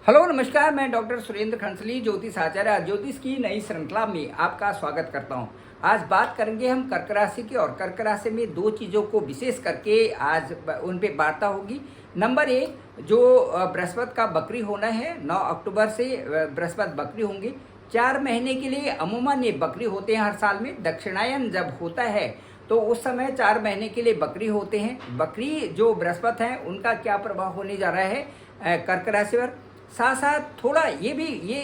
Hello नमस्कार, मैं doctor Surendra खंसली ज्योतिष आचार्य ज्योतिष की नई श्रृंखला में आपका स्वागत करता हूं। आज बात करेंगे हम कर्क राशि की और कर्क राशि में दो चीज़ों को विशेष करके आज उन पे वार्ता होगी। नंबर एक, जो बृहस्पति का बकरी होना है 9 अक्टूबर से बृहस्पति बकरी होंगे 4 महीने के लिए। अमूमन ये बकरी होते हैं हर साल में। दक्षिणायन जब होता है तो उस समय 4 महीने के लिए बकरी होते हैं। बकरी जो बृहस्पति हैं उनका क्या प्रभाव होने जा रहा है कर्क राशि पर। साथ साथ थोड़ा ये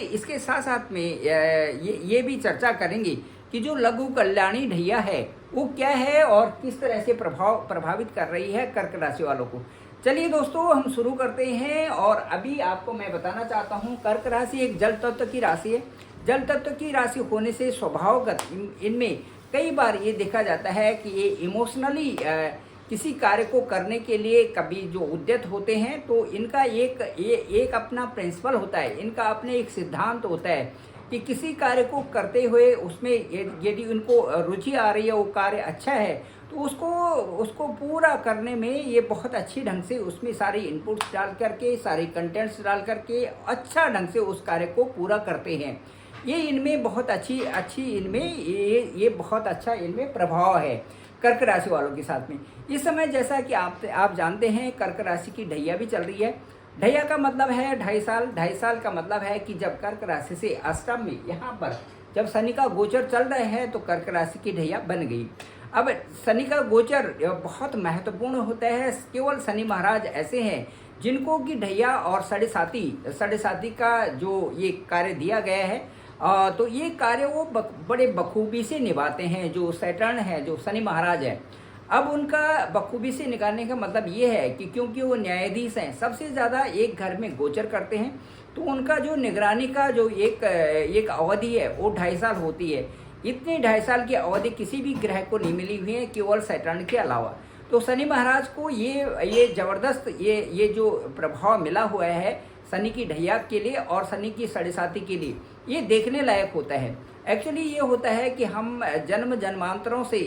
इसके साथ साथ में ये भी चर्चा करेंगे कि जो लघु कल्याणी ढैया है वो क्या है और किस तरह से प्रभावित कर रही है कर्क राशि वालों को। चलिए दोस्तों, हम शुरू करते हैं। और अभी आपको मैं बताना चाहता हूँ, कर्क राशि एक जल तत्व की राशि है। जल तत्व की राशि होने से स्वभावगत इनमें कई बार ये देखा जाता है कि ये इमोशनली किसी कार्य को करने के लिए कभी जो उद्यत होते हैं तो इनका एक अपना प्रिंसिपल होता है, इनका अपने एक सिद्धांत होता है कि किसी कार्य को करते हुए उसमें यदि उनको रुचि आ रही है, वो कार्य अच्छा है तो उसको पूरा करने में ये बहुत अच्छी ढंग से उसमें सारी इनपुट्स डाल करके, सारी कंटेंट्स डाल करके अच्छा ढंग से उस कार्य को पूरा करते हैं। ये इनमें बहुत अच्छी इनमें ये बहुत अच्छा इनमें प्रभाव है कर्क राशि वालों के साथ में। इस समय जैसा कि आप जानते हैं, कर्क राशि की ढैया भी चल रही है। ढैया का मतलब है 2.5 साल। 2.5 साल का मतलब है कि जब कर्क राशि से अष्टम में यहाँ पर जब शनि का गोचर चल रहे हैं तो कर्क राशि की ढैया बन गई। अब शनि का गोचर बहुत महत्वपूर्ण होता है। केवल शनि महाराज ऐसे हैं जिनको कि ढैया और साढ़े साथी का जो ये कार्य दिया गया है तो ये कार्य वो बड़े बखूबी से निभाते हैं। जो सैटर्न है, जो शनि महाराज है, अब उनका बखूबी से निकालने का मतलब ये है कि क्योंकि वो न्यायाधीश हैं, सबसे ज़्यादा एक घर में गोचर करते हैं तो उनका जो निगरानी का जो एक अवधि है वो 2.5 साल होती है। इतनी 2.5 साल की अवधि किसी भी ग्रह को नहीं मिली हुई है, केवल सैटर्न के अलावा। तो शनि महाराज को ये ज़बरदस्त ये जो प्रभाव मिला हुआ है शनि की ढैया के लिए और शनि की साढ़े साथी के लिए, ये देखने लायक होता है। एक्चुअली ये होता है कि हम जन्मांतरों से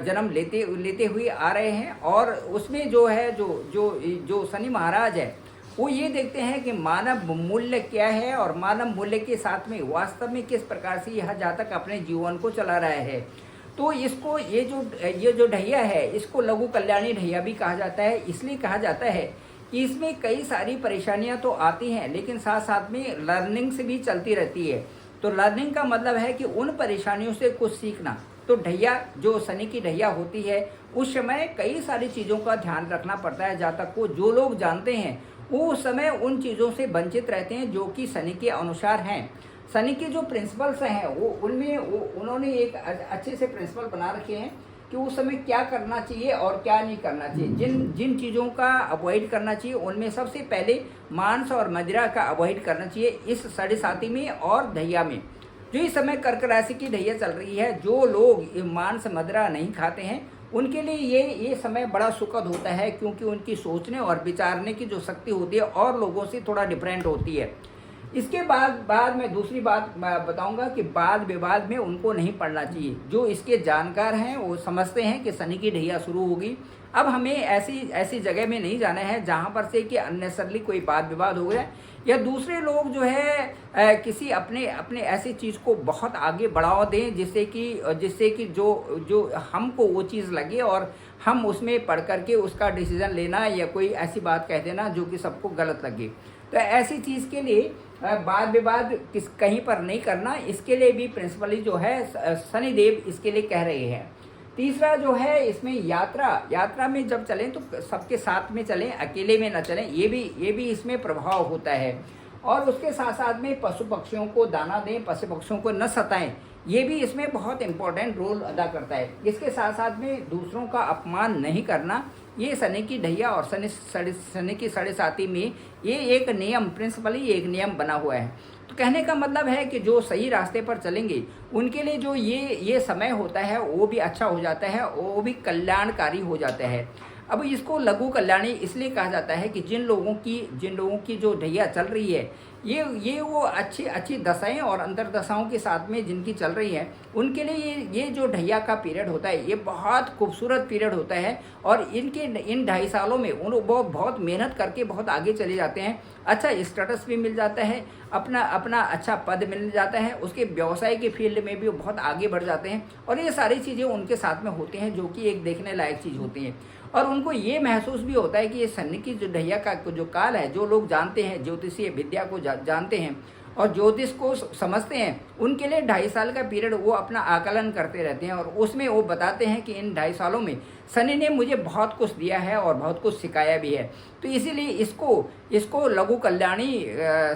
जन्म लेते हुए आ रहे हैं और उसमें जो है जो शनि महाराज है वो ये देखते हैं कि मानव मूल्य क्या है और मानव मूल्य के साथ में वास्तव में किस प्रकार से यह जातक अपने जीवन को चला रहा है। तो इसको ये जो ढैया है इसको लघु कल्याणी ढैया भी कहा जाता है। इसलिए कहा जाता है कि इसमें कई सारी परेशानियां तो आती हैं लेकिन साथ साथ में लर्निंग से भी चलती रहती है। तो लर्निंग का मतलब है कि उन परेशानियों से कुछ सीखना। तो ढैया जो शनि की ढैया होती है उस समय कई सारी चीज़ों का ध्यान रखना पड़ता है। जातक को जो लोग जानते हैं वो उस समय उन चीज़ों से वंचित रहते हैं जो कि शनि के अनुसार हैं। शनि के जो प्रिंसिपल्स हैं उन्होंने एक अच्छे से प्रिंसिपल बना रखे हैं कि उस समय क्या करना चाहिए और क्या नहीं करना चाहिए। जिन चीज़ों का अवॉइड करना चाहिए उनमें सबसे पहले मांस और मदिरा का अवॉइड करना चाहिए इस साढ़े साथी में और ढैया में। जो इस समय कर्क राशि की ढैया चल रही है, जो लोग मांस मदिरा नहीं खाते हैं उनके लिए ये समय बड़ा सुखद होता है, क्योंकि उनकी सोचने और विचारने की जो शक्ति होती है और लोगों से थोड़ा डिफरेंट होती है। इसके बाद मैं दूसरी बात बताऊंगा कि वाद विवाद में उनको नहीं पड़ना चाहिए। जो इसके जानकार हैं वो समझते हैं कि शनि की ढैया शुरू होगी। अब हमें ऐसी जगह में नहीं जाना है जहां पर से कि अननेसरली कोई वाद विवाद हो गया या दूसरे लोग जो है किसी अपने ऐसी चीज़ को बहुत आगे बढ़ावा दें जिससे कि जो हमको वो चीज़ लगे और हम उसमें पढ़ करके उसका डिसीजन लेना या कोई ऐसी बात कह देना जो कि सबको गलत लगे। तो ऐसी चीज़ के लिए वाद विवाद कहीं पर नहीं करना, इसके लिए भी प्रिंसिपली जो है शनिदेव इसके लिए कह रहे हैं। तीसरा जो है इसमें यात्रा में जब चलें तो सबके साथ में चलें, अकेले में न चलें, ये भी इसमें प्रभाव होता है। और उसके साथ साथ में पशु पक्षियों को दाना दें, पशु पक्षियों को न सताएं, ये भी इसमें बहुत इम्पोर्टेंट रोल अदा करता है। इसके साथ साथ में दूसरों का अपमान नहीं करना, ये शनि की ढैया और शनि की साढ़े साथी में ये एक नियम, प्रिंसिपली एक नियम बना हुआ है। तो कहने का मतलब है कि जो सही रास्ते पर चलेंगे उनके लिए जो ये समय होता है वो भी अच्छा हो जाता है, वो भी कल्याणकारी हो जाता है। अब इसको लघु कल्याणी इसलिए कहा जाता है कि जिन लोगों की जो ढैया चल रही है, ये वो अच्छी अच्छी दशाएं और अंतर्दशाओं के साथ में जिनकी चल रही हैं, उनके लिए ये जो ढैया का पीरियड होता है, ये बहुत खूबसूरत पीरियड होता है। और इन 2.5 सालों में वो बहुत मेहनत करके बहुत आगे चले जाते हैं, अच्छा स्टेटस भी मिल जाता है, अपना अच्छा पद मिल जाता है, उसके व्यवसाय के फील्ड में भी वो बहुत आगे बढ़ जाते हैं। और ये सारी चीज़ें उनके साथ में होती हैं, जो कि एक देखने लायक चीज़ होती है। और उनको ये महसूस भी होता है कि ये शनि की जो ढैया का जो काल है, जो लोग जानते हैं, ज्योतिषीय विद्या को जानते हैं और ज्योतिष को समझते हैं, उनके लिए 2.5 साल का पीरियड वो अपना आकलन करते रहते हैं। और उसमें वो बताते हैं कि इन 2.5 सालों में शनि ने मुझे बहुत कुछ दिया है और बहुत कुछ सिखाया भी है। तो इसीलिए इसको लघु कल्याणी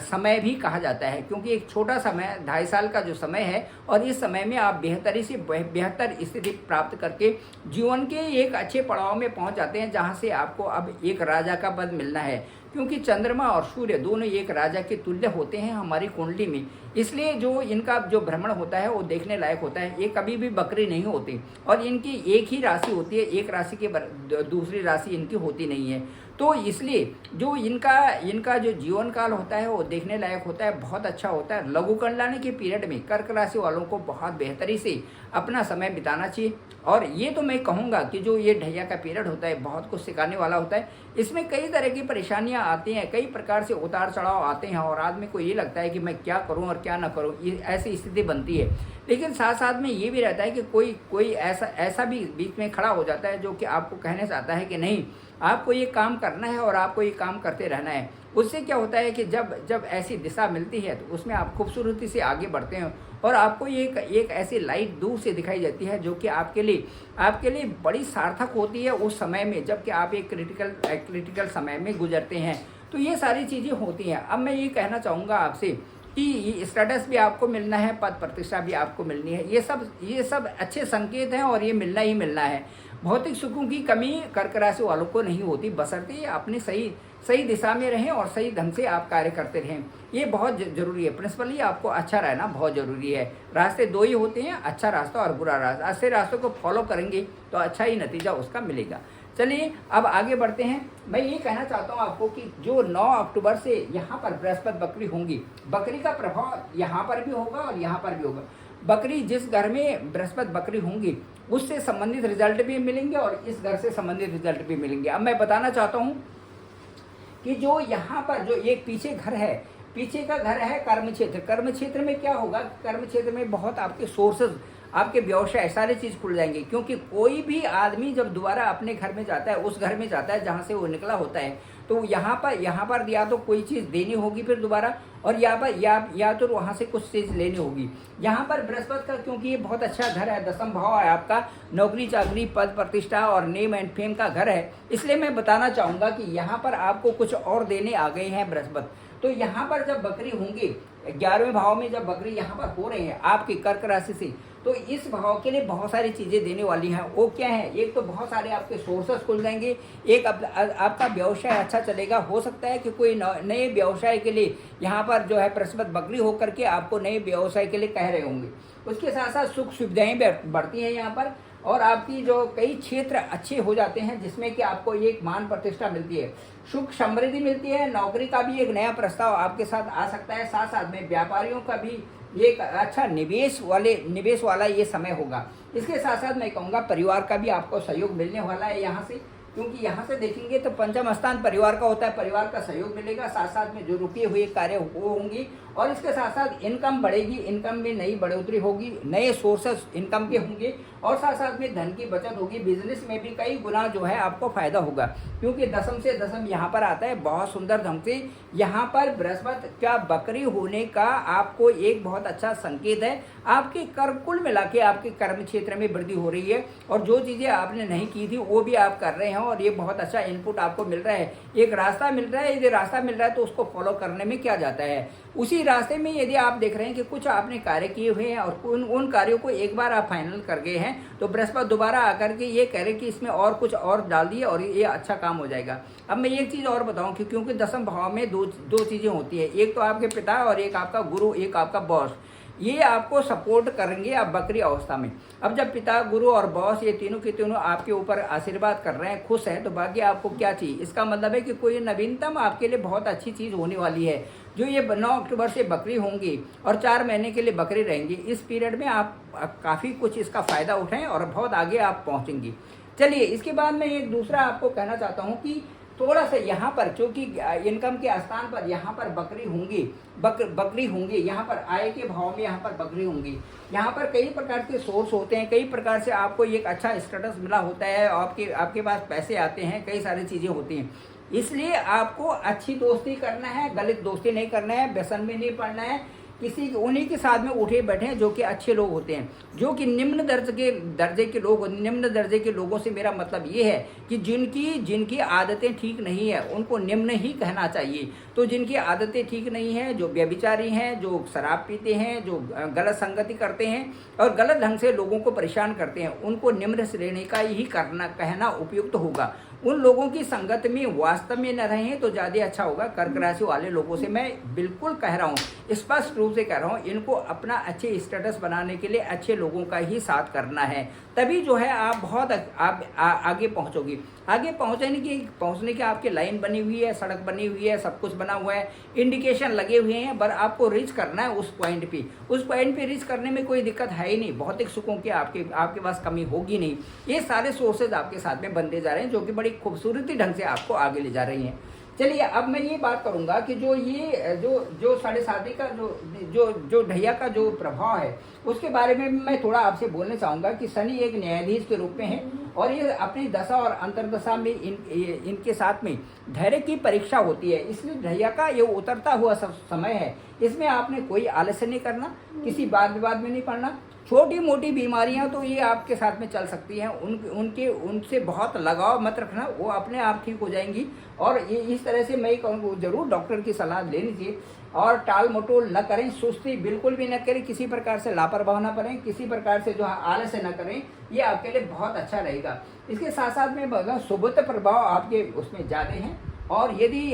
समय भी कहा जाता है, क्योंकि एक छोटा समय 2.5 साल का जो समय है, और इस समय में आप बेहतर स्थिति प्राप्त करके जीवन के एक अच्छे पड़ाव में पहुंच जाते हैं, जहां से आपको अब एक राजा का पद मिलना है। क्योंकि चंद्रमा और सूर्य दोनों एक राजा के तुल्य होते हैं हमारी कुंडली में, इसलिए जो इनका जो भ्रमण होता है वो देखने लायक होता है। ये कभी भी बकरी नहीं होती, और इनकी एक ही राशि होती है, एक राशि के दूसरी राशि इनकी होती नहीं है। तो इसलिए जो इनका जो जीवन काल होता है वो देखने लायक होता है, बहुत अच्छा होता है। लघु कल्याणी के पीरियड में कर्क राशि वालों को बहुत बेहतरी से अपना समय बिताना चाहिए। और ये तो मैं कहूँगा कि जो ये ढैया का पीरियड होता है बहुत कुछ सिखाने वाला होता है। इसमें कई तरह की परेशानियाँ आती हैं, कई प्रकार से उतार चढ़ाव आते हैं, और आदमी को ये लगता है कि मैं क्या करूँ और क्या ना करूँ, ये ऐसी स्थिति बनती है। लेकिन साथ साथ में ये भी रहता है कि कोई ऐसा भी बीच में खड़ा हो जाता है, जो कि आपको कहने चाहता है कि नहीं, आपको ये काम करना है और आपको ये काम करते रहना है। उससे क्या होता है कि जब ऐसी दिशा मिलती है तो उसमें आप खूबसूरती से आगे बढ़ते हैं, और आपको एक ऐसी लाइट दूर से दिखाई देती है, जो कि आपके लिए बड़ी सार्थक होती है उस समय में, जबकि आप एक क्रिटिकल समय में गुजरते हैं। तो ये सारी चीज़ें होती हैं। अब मैं ये कहना चाहूँगा आपसे कि स्टेटस भी आपको मिलना है, पद प्रतिष्ठा भी आपको मिलनी है, ये सब अच्छे संकेत हैं, और ये मिलना ही मिलना है। भौतिक सुखों की कमी कर्क राशि वालों को नहीं होती, बशर्ते अपनी सही दिशा में रहें और सही ढंग से आप कार्य करते रहें। ये बहुत जरूरी है। प्रिंसिपली आपको अच्छा रहना बहुत ज़रूरी है। रास्ते 2 ही होते हैं, अच्छा रास्ता और बुरा रास्ता। अच्छे रास्तों को फॉलो करेंगे तो अच्छा ही नतीजा उसका मिलेगा। चलिए अब आगे बढ़ते हैं। मैं ये कहना चाहता हूँ आपको कि जो 9 अक्टूबर से यहाँ पर बृहस्पति बकरी होंगी, बकरी का प्रभाव यहाँ पर भी होगा और यहाँ पर भी होगा। बकरी जिस घर में बृहस्पति बकरी होंगी उससे संबंधित रिजल्ट भी मिलेंगे और इस घर से संबंधित रिजल्ट भी मिलेंगे। अब मैं बताना चाहता हूँ कि जो यहाँ पर जो एक पीछे का घर है कर्म क्षेत्र में क्या होगा, कर्म क्षेत्र में बहुत आपके सोर्सेज, आपके व्यवसाय सारे चीज़ खुल जाएंगे। क्योंकि कोई भी आदमी जब दोबारा अपने घर में जाता है, उस घर में जाता है जहाँ से वो निकला होता है, तो यहाँ पर या तो कोई चीज़ देनी होगी फिर दोबारा, और यहाँ पर या तो वहाँ से कुछ चीज़ लेनी होगी। यहाँ पर बृहस्पति का, क्योंकि ये बहुत अच्छा घर है, 10th भाव है आपका, नौकरी चाकरी पद प्रतिष्ठा और नेम एंड फेम का घर है, इसलिए मैं बताना चाहूँगा कि यहाँ पर आपको कुछ और देने आ गए हैं बृहस्पति। तो यहाँ पर जब बकरी होंगी 11वें भाव में, जब बकरी यहाँ पर हो रहे हैं आपकी कर्क राशि से, तो इस भाव के लिए बहुत सारी चीज़ें देने वाली हैं। वो क्या है, एक तो बहुत सारे आपके सोर्सेस खुल जाएंगे, एक आपका व्यवसाय अच्छा चलेगा। हो सकता है कि कोई नए व्यवसाय के लिए यहाँ पर जो है बृहस्पति बकरी होकर के आपको नए व्यवसाय के लिए कह रहे होंगे। उसके साथ साथ सुख सुविधाएं बढ़ती हैं यहाँ पर, और आपकी जो कई क्षेत्र अच्छे हो जाते हैं, जिसमें कि आपको एक मान प्रतिष्ठा मिलती है, सुख समृद्धि मिलती है। नौकरी का भी एक नया प्रस्ताव आपके साथ आ सकता है। साथ साथ में व्यापारियों का भी एक अच्छा निवेश वाला ये समय होगा। इसके साथ साथ मैं कहूँगा परिवार का भी आपको सहयोग मिलने वाला है यहाँ से, क्योंकि यहाँ से देखेंगे तो पंचम स्थान परिवार का होता है, परिवार का सहयोग मिलेगा। साथ साथ में जो रुके हुए कार्य वो होंगी, और इसके साथ साथ इनकम बढ़ेगी, इनकम में नई बढ़ोतरी होगी, नए सोर्सेस इनकम के होंगे, और साथ साथ में धन की बचत होगी। बिजनेस में भी कई गुना जो है आपको फायदा होगा, क्योंकि दशम से दशम यहाँ पर आता है बहुत सुंदर ढंग से। यहाँ पर बृहस्पति का बकरी होने का आपको एक बहुत अच्छा संकेत है। आपके कर्म कुल मिला के आपके कर्म क्षेत्र में वृद्धि हो रही है, और जो चीज़ें आपने नहीं की थी वो भी आप कर रहे हैं, और ये बहुत अच्छा इनपुट आपको मिल रहा है। एक रास्ता मिल रहा है, यदि रास्ता मिल रहा है तो उसको फॉलो करने में क्या जाता है। उसी रास्ते में यदि आप देख रहे हैं कि कुछ आपने कार्य किए हुए हैं और उन कार्यों को एक बार आप फाइनल कर गए हैं, तो बृहस्पति दोबारा आकर के ये कह रहे कि इसमें और कुछ और डाल दिए और ये अच्छा काम हो जाएगा। अब मैं एक चीज़ और बताऊं कि क्योंकि दशम भाव में दो चीज़ें होती है, एक तो आपके पिता और एक आपका गुरु, एक आपका बॉस। ये आपको सपोर्ट करेंगे अब बकरी अवस्था में। अब जब पिता, गुरु और बॉस ये तीनों के तीनों आपके ऊपर आशीर्वाद कर रहे हैं, खुश हैं, तो बाकी आपको क्या चाहिए। इसका मतलब है कि कोई नवीनतम आपके लिए बहुत अच्छी चीज़ होने वाली है। जो ये 9 अक्टूबर से बकरी होंगी और 4 महीने के लिए बकरी रहेंगी, इस पीरियड में आप काफ़ी कुछ इसका फ़ायदा उठाएं और बहुत आगे आप पहुँचेंगी। चलिए, इसके बाद मैं एक दूसरा आपको कहना चाहता हूँ कि थोड़ा सा यहाँ पर, चूँकि इनकम के स्थान पर यहाँ पर बकरी होंगी, बकरी होंगी, यहाँ पर आय के भाव में यहाँ पर बकरी होंगी। यहाँ पर कई प्रकार के सोर्स होते हैं, कई प्रकार से आपको एक अच्छा स्टेटस मिला होता है, आपके पास पैसे आते हैं, कई सारी चीज़ें होती हैं। इसलिए आपको अच्छी दोस्ती करना है, गलत दोस्ती नहीं करना है, व्यसन में नहीं पड़ना है। उन्हीं के साथ में उठे बैठे हैं जो कि अच्छे लोग होते हैं, जो कि निम्न दर्जे के लोग। निम्न दर्जे के लोगों से मेरा मतलब ये है कि जिनकी आदतें ठीक नहीं है उनको निम्न ही कहना चाहिए। तो जिनकी आदतें ठीक नहीं है, जो व्यभिचारी हैं, जो शराब पीते हैं, जो गलत संगति करते हैं और गलत ढंग से लोगों को परेशान करते हैं, उनको निम्न श्रेणी का ही कहना उपयुक्त होगा। उन लोगों की संगत में वास्तव में न रहें तो ज़्यादा अच्छा होगा। कर्क राशि वाले लोगों से मैं बिल्कुल कह रहा हूँ, स्पष्ट रूप से कह रहा हूँ, इनको अपना अच्छे स्टेटस बनाने के लिए अच्छे लोगों का ही साथ करना है, तभी जो है आप बहुत आगे पहुँचोगे। आगे पहुँचने की आपकी लाइन बनी हुई है, सड़क बनी हुई है, सब कुछ बना हुआ है, इंडिकेशन लगे हुए हैं, पर आपको रीच करना है उस पॉइंट पे रीच करने में कोई दिक्कत है ही नहीं। भौतिक सुखों की आपके पास कमी होगी नहीं। ये सारे सोर्सेज आपके साथ में बनते जा रहे हैं, जो कि बड़ी खूबसूरती ढंग से आपको आगे ले जा रही हैं। चलिए, अब मैं ये बात करूंगा कि जो 7.5 का जो ढैया का जो प्रभाव है, उसके बारे में मैं थोड़ा आपसे बोलना चाहूँगा कि शनि एक न्यायाधीश के रूप में है और ये अपनी दशा और अंतर्दशा में इनके साथ में धैर्य की परीक्षा होती है। इसलिए ढैया का ये उतरता हुआ समय है, इसमें आपने कोई आलस्य नहीं करना, किसी वाद विवाद में नहीं पड़ना। छोटी मोटी बीमारियां तो ये आपके साथ में चल सकती हैं, उनसे बहुत लगाव मत रखना, वो अपने आप ठीक हो जाएंगी। और ये इस तरह से मैं कहूँगा, जरूर डॉक्टर की सलाह लेनी चाहिए और टाल मटोल न करें, सुस्ती बिल्कुल भी न करें, किसी प्रकार से लापरवाह न करें, किसी प्रकार से जो आलस्य न करें, ये आपके लिए बहुत अच्छा रहेगा। इसके साथ साथ में मतलब शुभ प्रभाव आपके उसमें ज़्यादा हैं। और यदि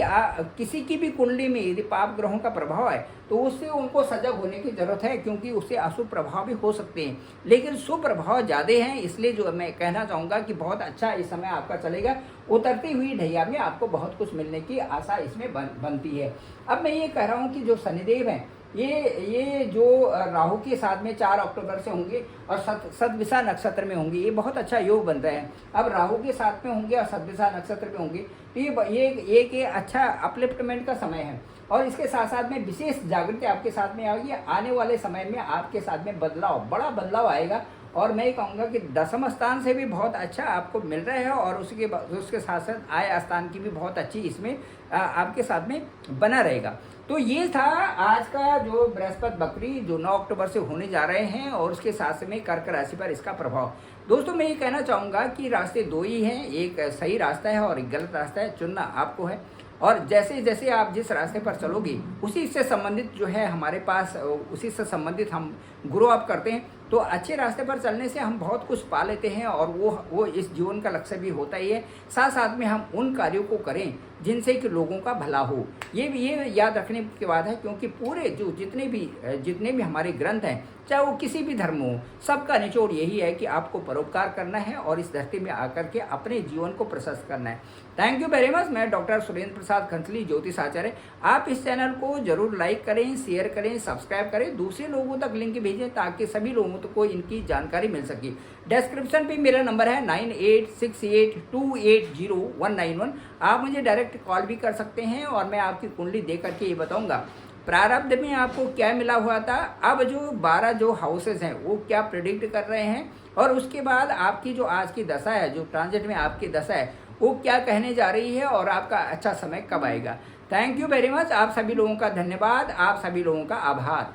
किसी की भी कुंडली में यदि पाप ग्रहों का प्रभाव है तो उससे उनको सजग होने की जरूरत है, क्योंकि उससे अशुभ प्रभाव भी हो सकते हैं, लेकिन शुभ प्रभाव ज़्यादा हैं। इसलिए जो मैं कहना चाहूँगा कि बहुत अच्छा इस समय आपका चलेगा। उतरती हुई ढैया में आपको बहुत कुछ मिलने की आशा इसमें बनती है। अब मैं ये कह रहा हूँ कि जो शनिदेव हैं, ये जो राहु के साथ में 4 अक्टूबर से होंगे और सतविसा नक्षत्र में होंगे, ये बहुत अच्छा योग बन रहा है। अब राहु के साथ में होंगे और सतविसा नक्षत्र में होंगे, तो ये अच्छा अपलिफ्टमेंट का समय है। और इसके साथ साथ में विशेष जागृति आपके साथ में आएगी। आने वाले समय में आपके साथ में बड़ा बदलाव आएगा। और मैं कहूँगा कि 10वें स्थान से भी बहुत अच्छा आपको मिल रहा है और उसके साथ साथ आय स्थान की भी बहुत अच्छी इसमें आपके साथ में बना रहेगा। तो ये था आज का जो बृहस्पति बकरी जो 9 अक्टूबर से होने जा रहे हैं और उसके साथ में कर्क राशि पर इसका प्रभाव। दोस्तों, मैं ये कहना चाहूँगा कि रास्ते 2 ही हैं, एक सही रास्ता है और एक गलत रास्ता है, चुनना आपको है। और जैसे जैसे आप जिस रास्ते पर चलोगे उसी से संबंधित जो है हमारे पास, उसी से संबंधित हम ग्रो अप करते हैं। तो अच्छे रास्ते पर चलने से हम बहुत कुछ पा लेते हैं और वो इस जीवन का लक्ष्य भी होता ही है। साथ साथ में हम उन कार्यों को करें जिनसे कि लोगों का भला हो। ये याद रखने की बात है, क्योंकि पूरे जो जितने भी हमारे ग्रंथ हैं, चाहे वो किसी भी धर्म हो, सबका निचोड़ यही है कि आपको परोपकार करना है और इस धरती में आकर के अपने जीवन को प्रशस्त करना है। Thank you very much. मैं डॉक्टर सुरेंद्र प्रसाद खंसली, ज्योतिष आचार्य। आप इस चैनल को जरूर लाइक करें, शेयर करें, सब्सक्राइब करें, दूसरे लोगों तक लिंक भेजें ताकि सभी लोगों को इनकी जानकारी मिल सके। डिस्क्रिप्शन पे मेरा नंबर है 9868280191। आप मुझे डायरेक्ट कॉल भी कर सकते हैं और मैं आपकी कुंडली देख करके ये बताऊंगा प्रारब्ध में आपको क्या मिला हुआ था, अब जो 12 जो हाउसेस हैं वो क्या प्रेडिक्ट कर रहे हैं, और उसके बाद आपकी जो आज की दशा है, जो ट्रांजिट में आपकी दशा है, वो क्या कहने जा रही है और आपका अच्छा समय कब आएगा। Thank you very much. आप सभी लोगों का धन्यवाद, आप सभी लोगों का आभार।